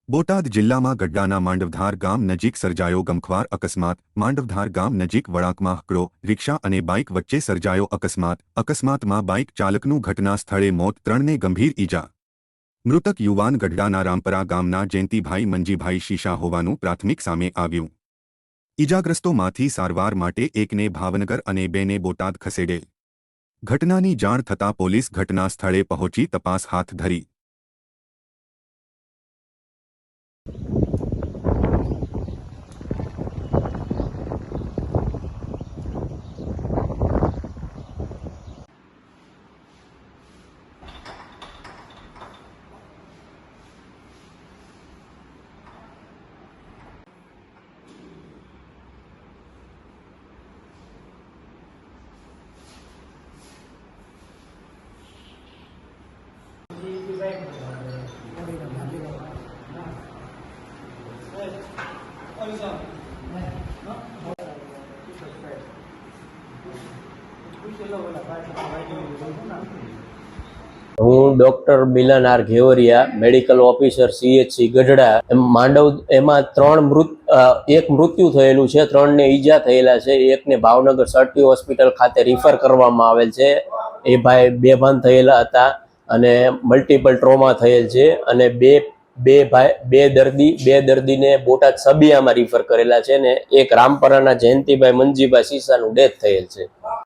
બોટાદ જિલ્લામાં ગઢડાના માંડવધાર ગામ નજીક સર્જાયો ગમખ્વાર અકસ્માત। માંડવધાર ગામ નજીક વળાંકમાં હકડો રિક્ષા અને બાઇક વચ્ચે સર્જાયો અકસ્માત। અકસ્માતમાં બાઇક ચાલકનું ઘટના સ્થળે મોત, 3ને ગંભીર ઈજા। મૃતક યુવાન ગઢડાના રામપરા ગામના જયંતિભાઈ મંજીભાઈ શીશા હોવાનું પ્રાથમિક સામે આવ્યું। ઈજાગ્રસ્તોમાંથી સારવાર માટે 1ને ભાવનગર અને 2ને બોટાદ ખસેડેલ। ઘટનાની જાણ થતાં પોલીસ ઘટના સ્થળે પહોંચી તપાસ હાથ ધરી। હું doctor Milan R Ghevariya, medical officer CHC Gadhada. એમાં એક મૃત્યુ થયેલું છે, 3ને ઈજા થયેલા છે। એકને ભાવનગર સર્ટી હોસ્પિટલ ખાતે રિફર કરવામાં આવેલ છે। એ ભાઈ બેભાન થયેલા હતા અને મલ્ટિપલ ટ્રોમા થયેલ છે અને બે દર્દીને બોટાદ સબિયામાં રિફર કરેલા છે ને એક રામપરાના જયંતિભાઈ મંજીભાઈ શીશાનું ડેથ થયેલ છે।